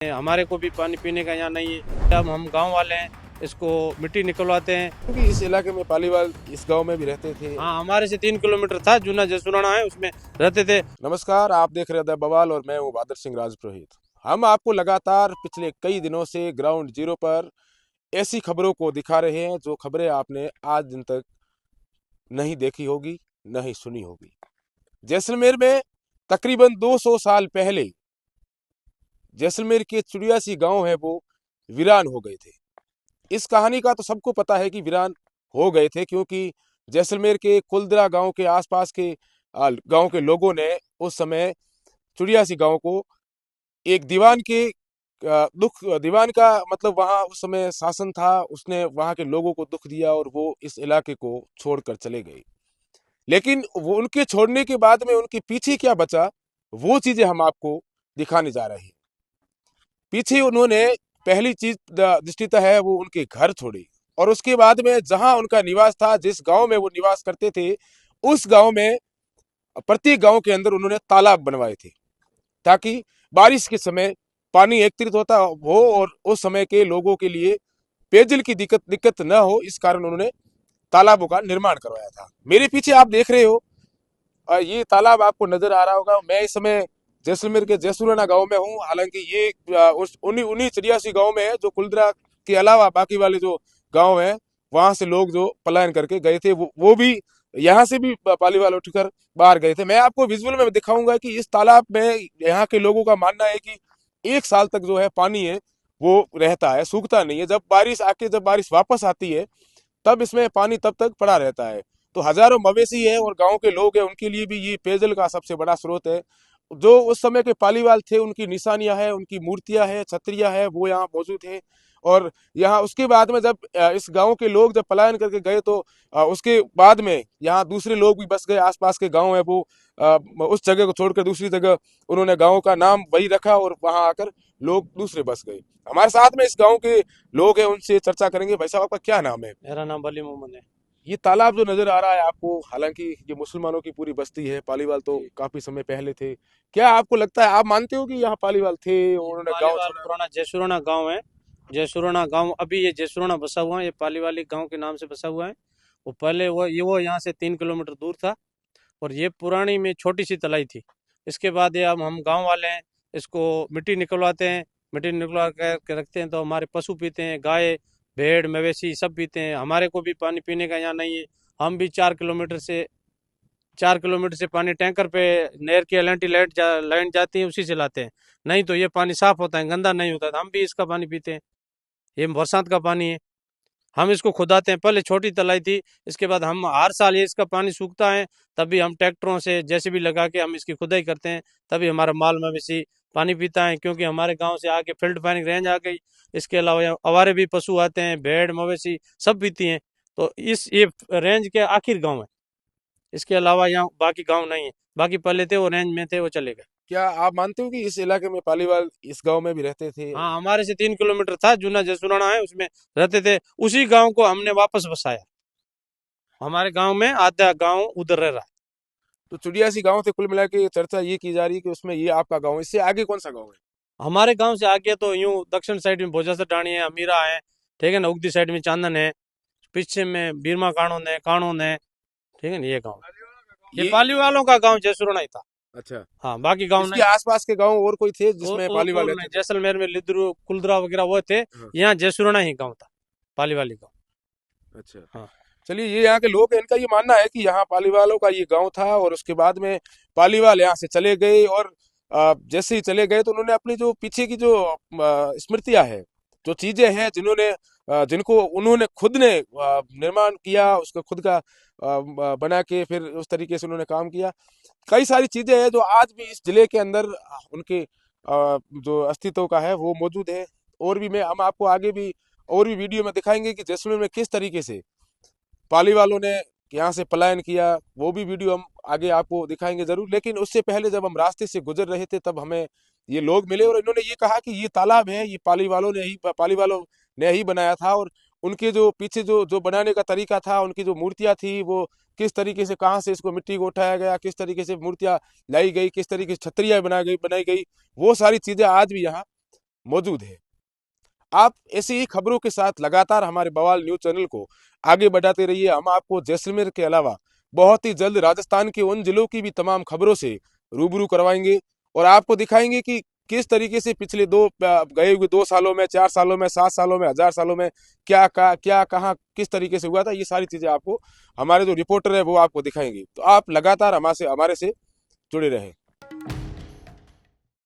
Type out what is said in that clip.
हमारे को भी पानी पीने का यहाँ नहीं है। अब हम गांव वाले हैं, इसको मिट्टी निकलवाते हैं। क्योंकि इस इलाके में पालीवाल इस गांव में भी रहते थे। हाँ, हमारे से 3 किलोमीटर था जूना जसुराना है, उसमें रहते थे। नमस्कार, आप देख रहे हैं बवाल और मैं हूं बहादुर सिंह राजपुरोहित। हम आपको लगातार पिछले कई दिनों से ग्राउंड जीरो पर ऐसी खबरों को दिखा रहे हैं जो खबरें आपने आज दिन तक नहीं देखी होगी, नहीं सुनी होगी। जैसलमेर में तकरीबन 200 साल पहले जैसलमेर के चुड़ियासी गांव है वो वीरान हो गए थे। इस कहानी का तो सबको पता है कि वीरान हो गए थे, क्योंकि जैसलमेर के कुलदरा गांव के आसपास के गांव के लोगों ने उस समय चुड़ियासी गांव को एक दीवान के दुख, दीवान का मतलब वहां उस समय शासन था, उसने वहां के लोगों को दुख दिया और वो इस इलाके को छोड़कर चले गए। लेकिन वो उनके छोड़ने के बाद में उनके पीछे क्या बचा, वो चीजें हम आपको दिखाने जा रहे हैं। पीछे उन्होंने पहली चीज दृष्टिता है वो उनके घर छोड़े, और उसके बाद में जहां उनका निवास था, जिस गांव में वो निवास करते थे, उस गांव में प्रत्येक गांव के अंदर उन्होंने तालाब बनवाए थे, ताकि बारिश के समय पानी एकत्रित होता हो और उस समय के लोगों के लिए पेयजल की दिक्कत दिक्कत न हो। इस कारण उन्होंने तालाबों का निर्माण करवाया था। मेरे पीछे आप देख रहे हो, ये तालाब आपको नजर आ रहा होगा। मैं इस समय जैसलमेर के जैसुराना गांव में हूँ। हालांकि ये उस उन्हीं उन्हीं चिड़ियासी गांव में है जो कुलदरा के अलावा बाकी वाले जो गांव हैं, वहां से लोग जो पलायन करके गए थे, वो भी यहाँ से भी पालीवाल उठकर बाहर गए थे। मैं आपको विजुअल में दिखाऊंगा कि इस तालाब में यहाँ के लोगों का मानना है कि 1 साल तक जो है पानी है वो रहता है, सूखता नहीं है। जब बारिश वापस आती है तब इसमें पानी तब तक पड़ा रहता है। तो हजारों मवेशी है और गांव के लोग हैं, उनके लिए भी ये पेयजल का सबसे बड़ा स्रोत है। जो उस समय के पालीवाल थे, उनकी निशानियां हैं, उनकी मूर्तियां हैं, छतरियां हैं, वो यहाँ मौजूद है। और यहाँ उसके बाद में जब इस गांव के लोग जब पलायन करके गए, तो उसके बाद में यहाँ दूसरे लोग भी बस गए। आसपास के गांव है वो उस जगह को छोड़कर दूसरी जगह उन्होंने गांव का नाम वही रखा और वहां आकर लोग दूसरे बस गए। हमारे साथ में इस गांव के लोग हैं, उनसे चर्चा करेंगे। भाई साहब, आपका क्या नाम है? मेरा नाम बली मोहम्मद है। ये तालाब जो नजर आ रहा है आपको, हालांकि ये मुसलमानों की पूरी बस्ती है, पालीवाल तो काफी समय पहले थे। क्या आपको लगता है, आप मानते हो कि यहाँ पालीवाल थे और ये उन्होंने गांव पालीवाल छोड़ा? पुराना जयसुराना गांव है। जयसुराना गांव अभी ये जयसुराना बसा हुआ है, ये पालीवाली गांव के नाम से बसा हुआ है। वो पहले वो यहाँ से 3 किलोमीटर दूर था, और ये पुरानी में छोटी सी तलाई थी। इसके बाद ये अब हम गांव वाले हैं, इसको मिट्टी निकलवाते हैं। मिट्टी निकलवा के रखते हैं तो हमारे पशु पीते हैं, गाय भेड़ मवेशी सब पीते हैं। हमारे को भी पानी पीने का यहाँ नहीं है। हम भी 4 किलोमीटर से पानी टैंकर पे नहर की एल&टी लाइन जाती है, उसी से लाते हैं। नहीं तो ये पानी साफ होता है, गंदा नहीं होता, तो हम भी इसका पानी पीते हैं। ये बरसात का पानी है, हम इसको खुदाते हैं। पहले छोटी तलाई थी, इसके बाद हम हर साल ये इसका पानी सूखता है, तभी हम ट्रैक्टरों से जेसीबी लगा के हम इसकी खुदाई करते हैं, तभी हमारा माल मवेशी पानी पीता है। क्योंकि हमारे गांव से आगे फील्ड पानी रेंज आ गई। इसके अलावा यहाँ आवारे भी पशु आते हैं, भेड़ मवेशी सब पीती हैं। तो ये रेंज के आखिर गांव है। इसके अलावा यहाँ बाकी गांव नहीं है। बाकी पहले थे वो रेंज में थे, वो चले गए। क्या आप मानते हो कि इस इलाके में पालीवाल इस गांव में भी रहते थे? हाँ, हमारे से 3 किलोमीटर था जूना जसुराना है, उसमें रहते थे। उसी गांव को हमने वापस बसाया। हमारे गांव में आधा गांव उधर रह रहा है। तो चुड़ियासी गांव थे, कुल मिला के चर्चा ये की जा रही है कि उसमें ये आपका गांव है। इससे आगे कौन सा गांव है? हमारे गांव से आगे तो यूं दक्षिण साइड में भोजासर डाणी है, अमीरा है, ठीक है ना। उगती साइड में चांदन है, पीछे में बीरमा कानून है, ठीक है ना। ये गांव, ये ये पाली वालों का गांव जयसुराना ही था। अच्छा, हाँ, बाकी गांव इसके नहीं। आसपास के गांव और कोई थे जिसमें पालीवाल और रहते नहीं, थे? जैसलमेर में लिद्रू कुलदरा वगैरह वो थे। हाँ, यहाँ जयसुराना ही गांव था, पाली वाली गांव। अच्छा। हाँ। चलिए, ये यहाँ के लोग हैं, इनका ये मानना है कि यहाँ पालीवालों का ये गांव था और उसके बाद में पालीवाल यहाँ से चले गए। और जैसे ही चले गए तो उन्होंने अपनी जो पीछे की जो स्मृतियां हैं, जो चीजें हैं, जिनको उन्होंने खुद ने निर्माण किया, उसका खुद का बना के फिर उस तरीके से उन्होंने काम किया। कई सारी चीजें हैं जो आज भी इस जिले के अंदर उनके जो अस्तित्व का है वो मौजूद है। और भी मैं हम आपको आगे भी और भी वीडियो में दिखाएंगे कि जैसलमेर में किस तरीके से पाली वालों ने यहाँ से पलायन किया। वो भी वीडियो हम आगे आपको दिखाएंगे जरूर। लेकिन उससे पहले जब हम रास्ते से गुजर रहे थे, तब हमें ये लोग मिले और इन्होंने ये कहा कि ये तालाब है, ये पाली वालों ने ही बनाया था। और उनके जो पीछे जो जो बनाने का तरीका था, उनकी जो मूर्तियां थी, वो किस तरीके से, कहाँ से इसको मिट्टी को उठाया गया, किस तरीके से मूर्तियां लाई गई, किस तरीके से छतरियां बनाई गई, वो सारी चीजें आज भी यहाँ मौजूद है। आप ऐसी ही खबरों के साथ लगातार हमारे बवाल न्यूज चैनल को आगे बढ़ाते रहिए। हम आपको जैसलमेर के अलावा बहुत ही जल्द राजस्थान के उन जिलों की भी तमाम खबरों से रूबरू करवाएंगे और आपको दिखाएंगे कि किस तरीके से पिछले गए हुए 2 सालों में, 4 सालों में, 7 सालों में, 1000 सालों में क्या कहाँ किस तरीके से हुआ था। ये सारी चीजें आपको हमारे जो रिपोर्टर है वो आपको दिखाएंगे। तो आप लगातार हमारे से जुड़े रहे।